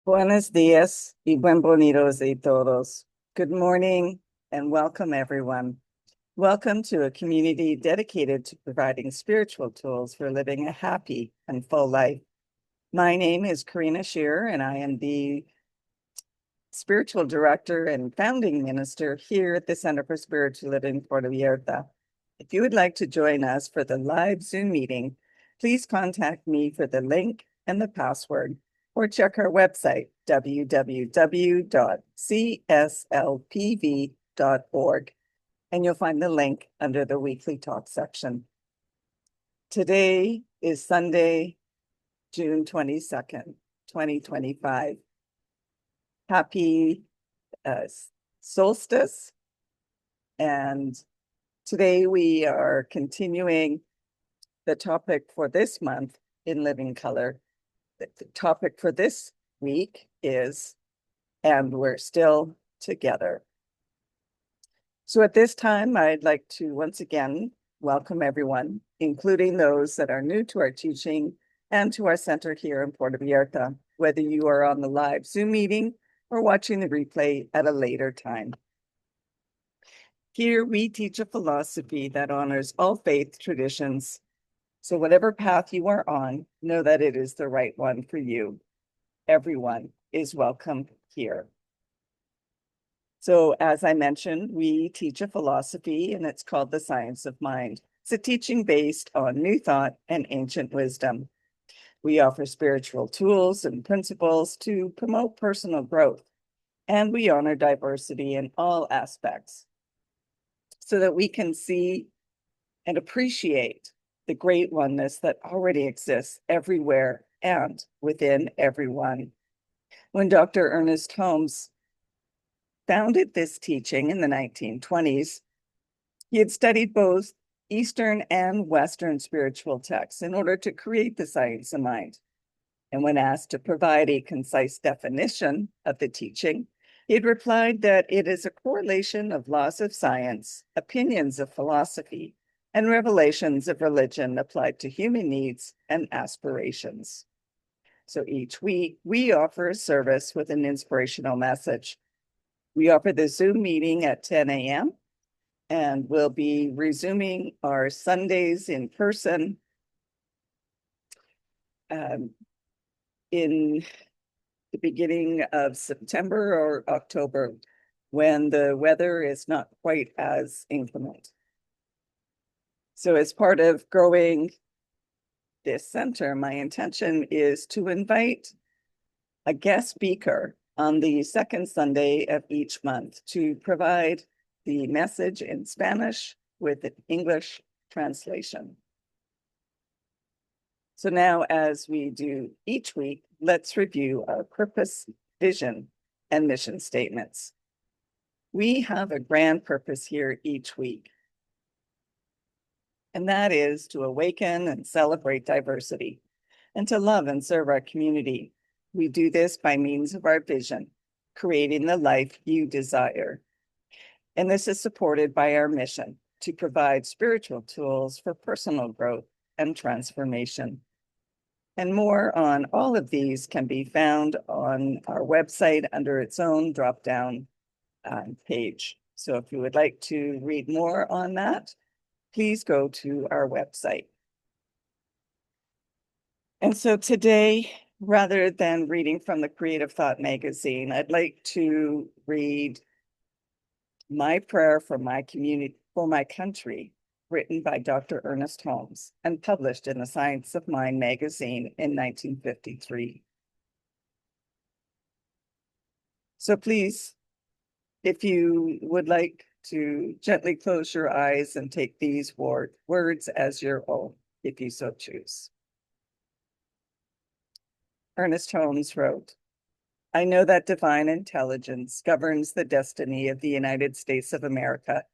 Buenos días y bienvenidos a todos. Good morning and welcome, everyone. Welcome to a community dedicated to providing spiritual tools for living a happy and full life. My name is Karina Shearer, and I am the spiritual director and founding minister here at the Center for Spiritual Living Puerto Vallarta. If you would like to join us for the live Zoom meeting, please contact me for the link and the password, or check our website, www.cslpv.org, and you'll find the link under the weekly talk section. Today is Sunday, June 22nd, 2025. Happy solstice. And today we are continuing the topic for this month in Living Color. The topic for this week is, and we're still together. So at this time, I'd like to once again welcome everyone, including those that are new to our teaching and to our center here in Puerto Vallarta, whether you are on the live Zoom meeting or watching the replay at a later time. Here we teach a philosophy that honors all faith traditions. So whatever path you are on, know that it is the right one for you. Everyone is welcome here. So as I mentioned, we teach a philosophy, and it's called the Science of Mind. It's a teaching based on new thought and ancient wisdom. We offer spiritual tools and principles to promote personal growth, and we honor diversity in all aspects so that we can see and appreciate the great oneness that already exists everywhere and within everyone. When Dr. Ernest Holmes founded this teaching in the 1920s, he had studied both Eastern and Western spiritual texts in order to create the science of mind. And when asked to provide a concise definition of the teaching, he had replied that it is a correlation of laws of science, opinions of philosophy, and revelations of religion applied to human needs and aspirations. So each week, we offer a service with an inspirational message. We offer the Zoom meeting at 10 a.m., and we'll be resuming our Sundays in person in the beginning of September or October, when the weather is not quite as inclement. So as part of growing this center, my intention is to invite a guest speaker on the second Sunday of each month to provide the message in Spanish with an English translation. So now, as we do each week, let's review our purpose, vision, and mission statements. We have a grand purpose here each week, and that is to awaken and celebrate diversity and to love and serve our community. We do this by means of our vision, creating the life you desire. And this is supported by our mission to provide spiritual tools for personal growth and transformation. And more on all of these can be found on our website under its own drop-down page. So if you would like to read more on that, please go to our website. And so today, rather than reading from the Creative Thought magazine, I'd like to read my prayer for my community, for my country, written by Dr. Ernest Holmes and published in the Science of Mind magazine in 1953. So please, if you would like to gently close your eyes and take these words as your own, if you so choose. Ernest Holmes wrote, "I know that divine intelligence governs the destiny of the United States of America,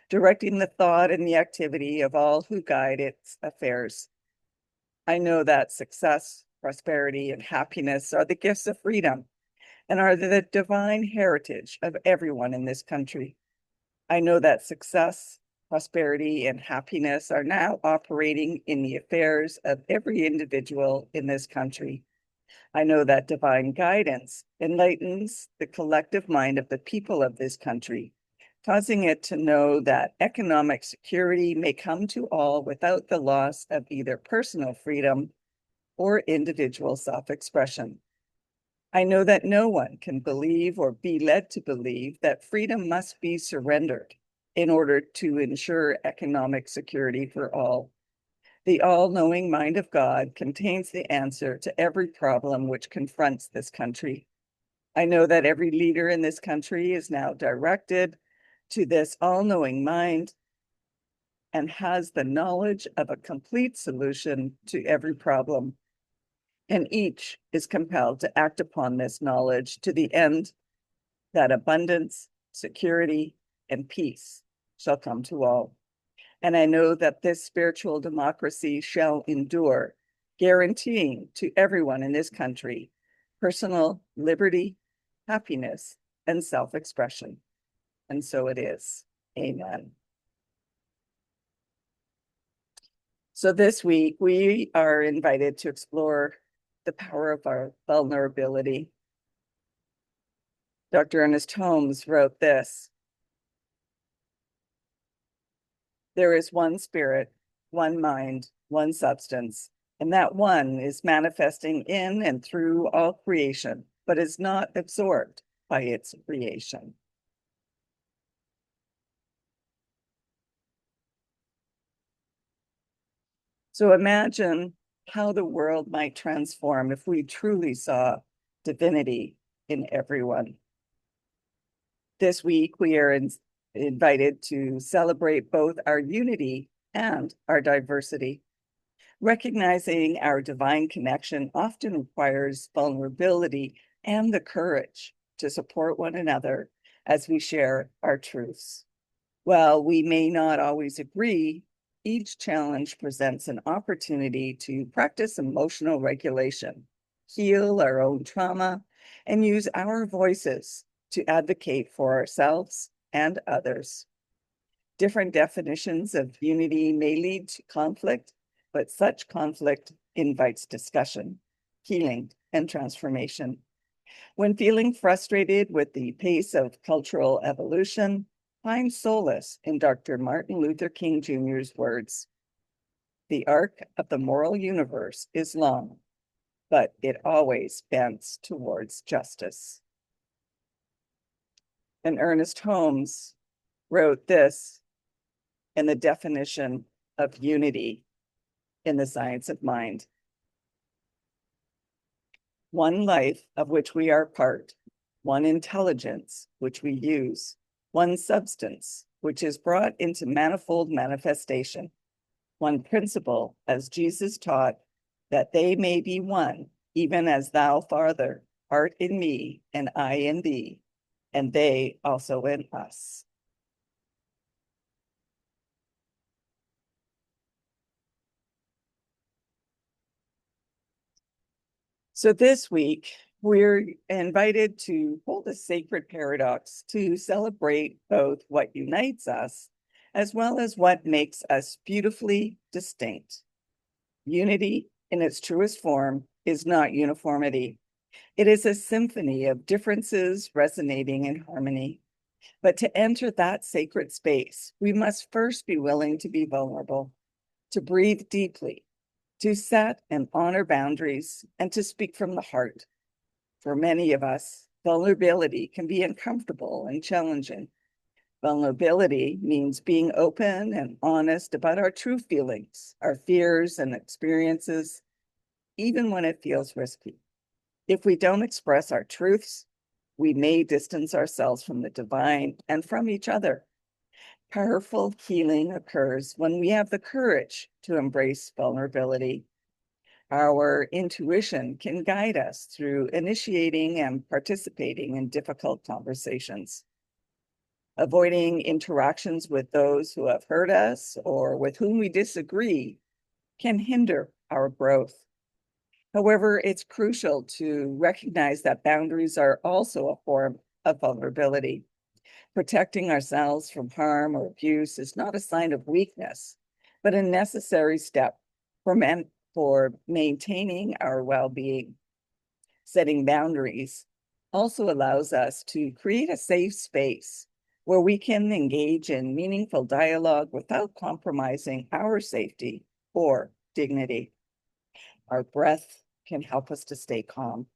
directing the thought and the activity of all who guide its affairs. I know that success, prosperity, and happiness are the gifts of freedom and are the divine heritage of everyone in this country. I know that success, prosperity, and happiness are now operating in the affairs of every individual in this country. I know that divine guidance enlightens the collective mind of the people of this country, causing it to know that economic security may come to all without the loss of either personal freedom or individual self-expression. I know that no one can believe or be led to believe that freedom must be surrendered in order to ensure economic security for all. The all-knowing mind of God contains the answer to every problem which confronts this country. I know that every leader in this country is now directed to this all-knowing mind and has the knowledge of a complete solution to every problem. And each is compelled to act upon this knowledge to the end that abundance, security, and peace shall come to all. And I know that this spiritual democracy shall endure, guaranteeing to everyone in this country personal liberty, happiness, and self-expression. And so it is. Amen. So this week, we are invited to explore the power of our vulnerability. Dr. Ernest Holmes wrote this: there is one spirit, one mind, one substance, and that one is manifesting in and through all creation, but is not absorbed by its creation. So imagine how the world might transform if we truly saw divinity in everyone. This week, we are invited to celebrate both our unity and our diversity. Recognizing our divine connection often requires vulnerability and the courage to support one another as we share our truths. While we may not always agree, each challenge presents an opportunity to practice emotional regulation, heal our own trauma, and use our voices to advocate for ourselves and others. Different definitions of unity may lead to conflict, but such conflict invites discussion, healing, and transformation. When feeling frustrated with the pace of cultural evolution, find solace in Dr. Martin Luther King Jr.'s words: "The arc of the moral universe is long, but it always bends towards justice." And Ernest Holmes wrote this in the definition of unity in the science of mind: one life of which we are part, one intelligence which we use, one substance which is brought into manifold manifestation, one principle, as Jesus taught, that they may be one, even as thou, Father, art in me, and I in thee, and they also in us. So this week, we're invited to hold a sacred paradox to celebrate both what unites us as well as what makes us beautifully distinct. Unity, in its truest form, is not uniformity. It is a symphony of differences resonating in harmony. But to enter that sacred space, we must first be willing to be vulnerable, to breathe deeply, to set and honor boundaries, and to speak from the heart. For many of us, vulnerability can be uncomfortable and challenging. Vulnerability means being open and honest about our true feelings, our fears and experiences, even when it feels risky. If we don't express our truths, we may distance ourselves from the divine and from each other. Powerful healing occurs when we have the courage to embrace vulnerability. Our intuition can guide us through initiating and participating in difficult conversations. Avoiding interactions with those who have hurt us or with whom we disagree can hinder our growth. However, it's crucial to recognize that boundaries are also a form of vulnerability. Protecting ourselves from harm or abuse is not a sign of weakness, but a necessary step for maintaining our well-being. Setting boundaries also allows us to create a safe space where we can engage in meaningful dialogue without compromising our safety or dignity. Our breath can help us to stay calm,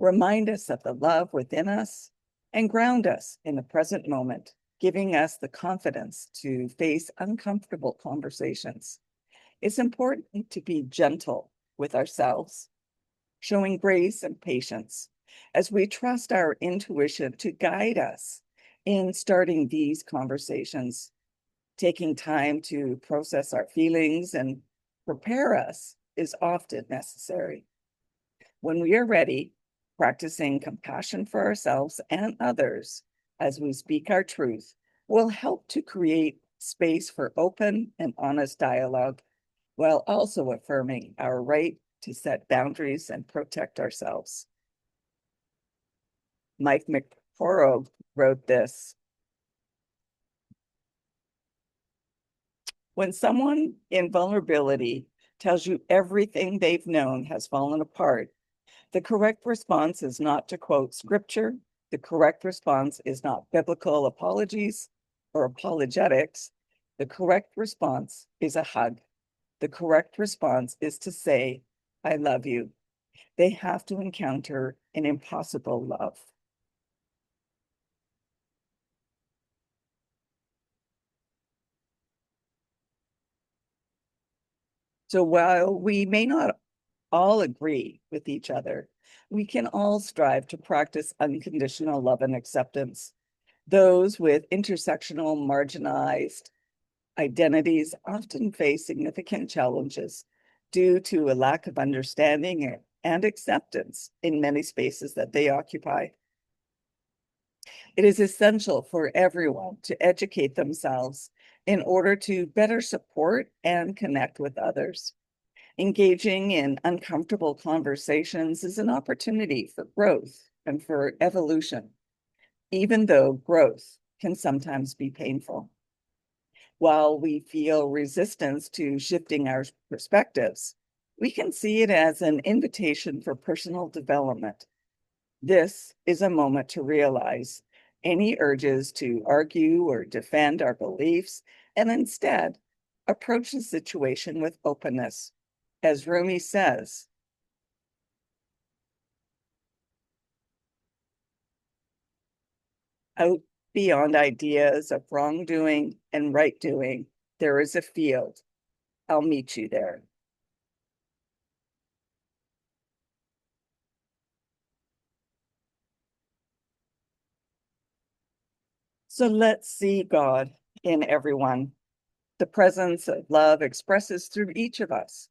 remind us of the love within us, and ground us in the present moment, giving us the confidence to face uncomfortable conversations. It's important to be gentle with ourselves, showing grace and patience as we trust our intuition to guide us in starting these conversations. Taking time to process our feelings and prepare us is often necessary. When we are ready, practicing compassion for ourselves and others as we speak our truth will help to create space for open and honest dialogue while also affirming our right to set boundaries and protect ourselves. Mike McCorrow wrote this: when someone in vulnerability tells you everything they've known has fallen apart, the correct response is not to quote scripture. The correct response is not biblical apologies or apologetics. The correct response is a hug. The correct response is to say, I love you. They have to encounter an impossible love. So while we may not all agree with each other, we can all strive to practice unconditional love and acceptance. Those with intersectional marginalized identities often face significant challenges due to a lack of understanding and acceptance in many spaces that they occupy. It is essential for everyone to educate themselves in order to better support and connect with others. Engaging in uncomfortable conversations is an opportunity for growth and for evolution, even though growth can sometimes be painful. While we feel resistance to shifting our perspectives, we can see it as an invitation for personal development. This is a moment to realize any urges to argue or defend our beliefs and instead approach the situation with openness. As Rumi says, out beyond ideas of wrongdoing and right doing, there is a field. I'll meet you there. So let's see God in everyone. The presence of love expresses through each of us.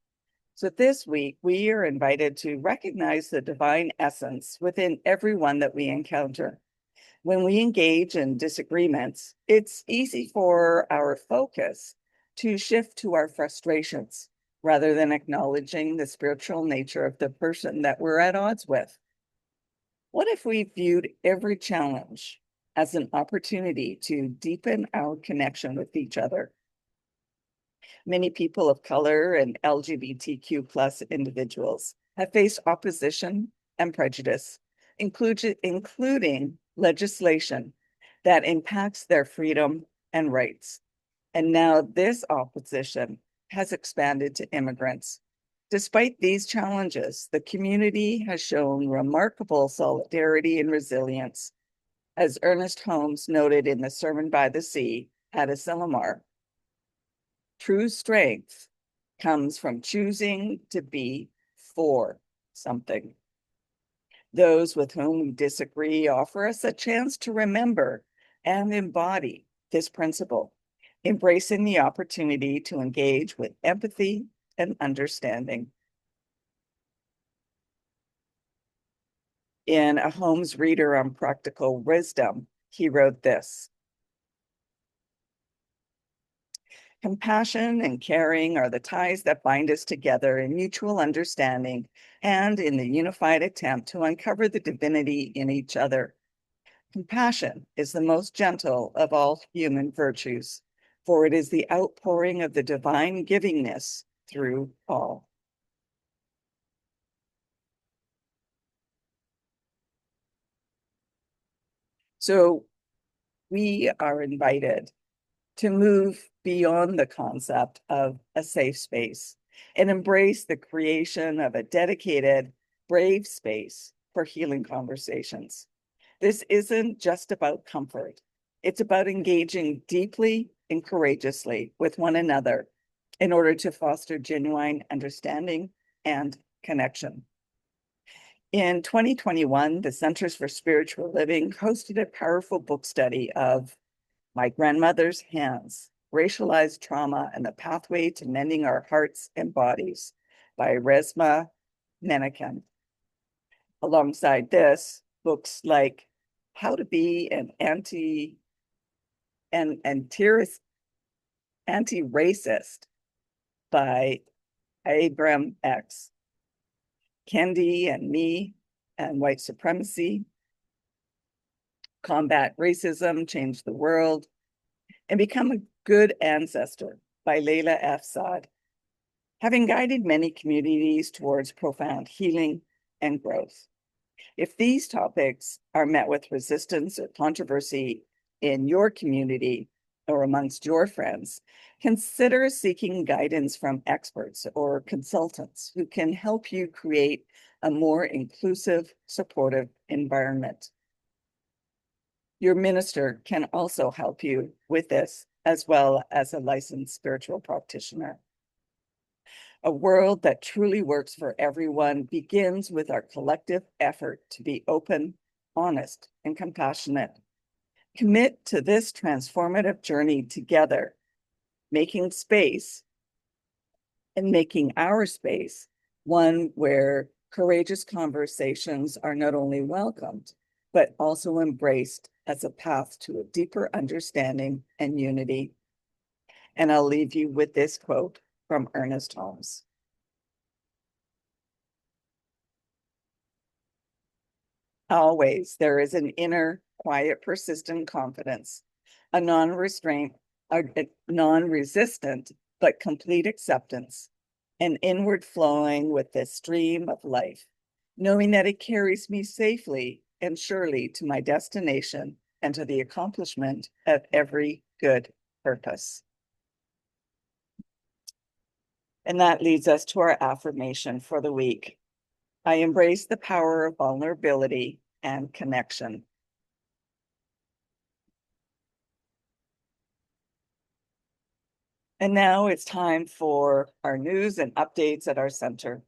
So this week, we are invited to recognize the divine essence within everyone that we encounter. When we engage in disagreements, it's easy for our focus to shift to our frustrations rather than acknowledging the spiritual nature of the person that we're at odds with. What if we viewed every challenge as an opportunity to deepen our connection with each other? Many people of color and LGBTQ plus individuals have faced opposition and prejudice, including legislation that impacts their freedom and rights. And now this opposition has expanded to immigrants. Despite these challenges, the community has shown remarkable solidarity and resilience. As Ernest Holmes noted in the Sermon by the Sea at Asilomar, true strength comes from choosing to be for something. Those with whom we disagree offer us a chance to remember and embody this principle, embracing the opportunity to engage with empathy and understanding. In a Holmes Reader on Practical Wisdom, he wrote this: compassion and caring are the ties that bind us together in mutual understanding and in the unified attempt to uncover the divinity in each other. Compassion is the most gentle of all human virtues, for it is the outpouring of the divine givingness through all. So we are invited to move beyond the concept of a safe space and embrace the creation of a dedicated, brave space for healing conversations. This isn't just about comfort. It's about engaging deeply and courageously with one another in order to foster genuine understanding and connection. In 2021, the Centers for Spiritual Living hosted a powerful book study of My Grandmother's Hands, Racialized Trauma and the Pathway to Mending Our Hearts and Bodies by Resma Menakem. Alongside this, books like How to Be an Anti-Racist by Abram X, Kendi and Me and White Supremacy, Combat Racism, Change the World, and Become a Good Ancestor by Layla F. Saad, having guided many communities towards profound healing and growth. If these topics are met with resistance or controversy in your community or amongst your friends, consider seeking guidance from experts or consultants who can help you create a more inclusive, supportive environment. Your minister can also help you with this, as well as a licensed spiritual practitioner. A world that truly works for everyone begins with our collective effort to be open, honest, and compassionate. Commit to this transformative journey together, making space and making our space one where courageous conversations are not only welcomed, but also embraced as a path to a deeper understanding and unity. And I'll leave you with this quote from Ernest Holmes. Always there is an inner, quiet, persistent confidence, a non-resistant, but complete acceptance, an inward flowing with the stream of life, knowing that it carries me safely and surely to my destination and to the accomplishment of every good purpose. And that leads us to our affirmation for the week. I embrace the power of vulnerability and connection. And now it's time for our news and updates at our center.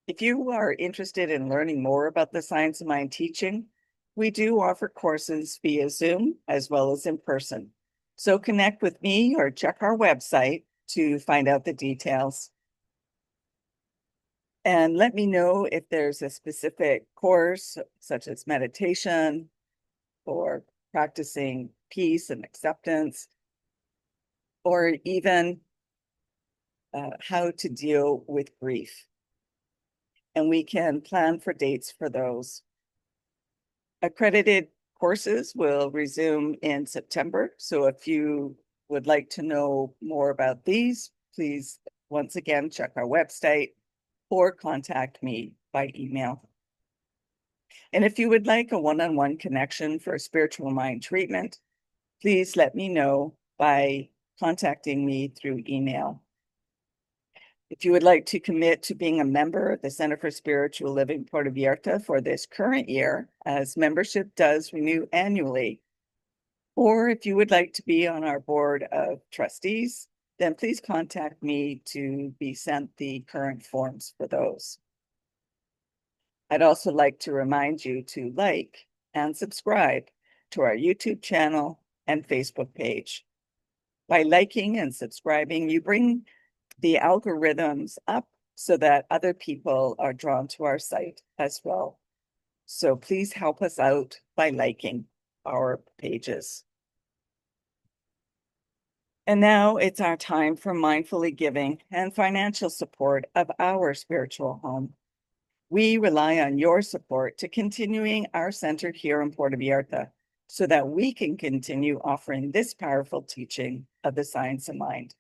If you are interested in learning more about the Science of Mind teaching, we do offer courses via Zoom as well as in person. So connect with me or check our website to find out the details. And let me know if there's a specific course, such as meditation or practicing peace and acceptance, or even how to deal with grief. And we can plan for dates for those. Accredited courses will resume in September. So if you would like to know more about these, please once again check our website or contact me by email. And if you would like a one-on-one connection for spiritual mind treatment, please let me know by contacting me through email. If you would like to commit to being a member of the Center for Spiritual Living Puerto Vallarta for this current year, as membership does renew annually, or if you would like to be on our board of trustees, then please contact me to be sent the current forms for those. I'd also like to remind you to like and subscribe to our YouTube channel and Facebook page. By liking and subscribing, you bring the algorithms up so that other people are drawn to our site as well. So please help us out by liking our pages. And now it's our time for mindfully giving and financial support of our spiritual home. We rely on your support to continuing our center here in Puerto Vallarta so that we can continue offering this powerful teaching of the science of mind.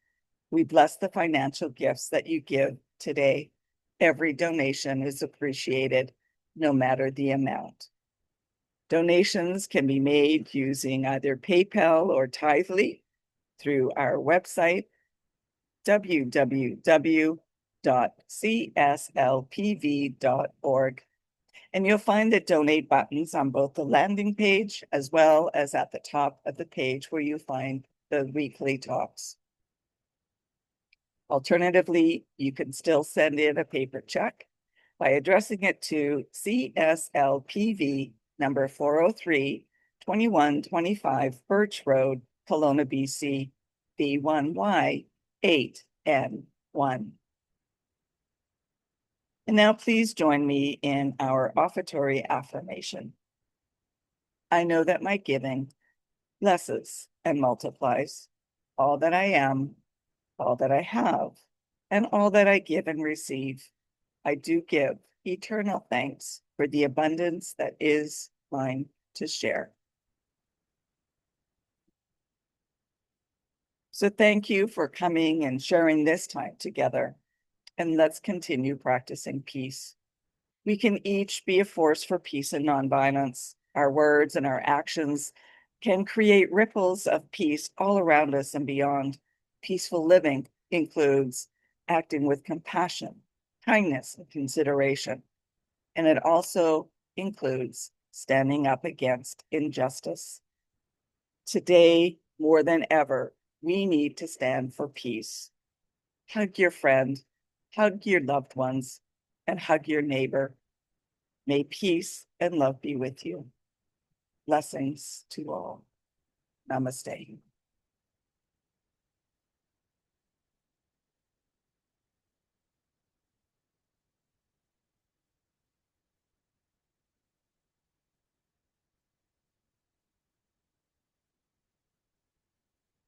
We bless the financial gifts that you give today. Every donation is appreciated, no matter the amount. Donations can be made using either PayPal or Tithely through our website, www.cslpv.org. And you'll find the donate buttons on both the landing page as well as at the top of the page where you find the weekly talks. Alternatively, you can still send in a paper check by addressing it to CSLPV number 403, 2125 Birch Road, Kelowna, BC, B1Y 8N1. And now please join me in our offertory affirmation. I know that my giving blesses and multiplies all that I am, all that I have, and all that I give and receive. I do give eternal thanks for the abundance that is mine to share. So thank you for coming and sharing this time together, and let's continue practicing peace. We can each be a force for peace and nonviolence. Our words and our actions can create ripples of peace all around us and beyond. Peaceful living includes acting with compassion, kindness, and consideration. And it also includes standing up against injustice. Today, more than ever, we need to stand for peace. Hug your friend, hug your loved ones, and hug your neighbor. May peace and love be with you. Blessings to all. Namaste.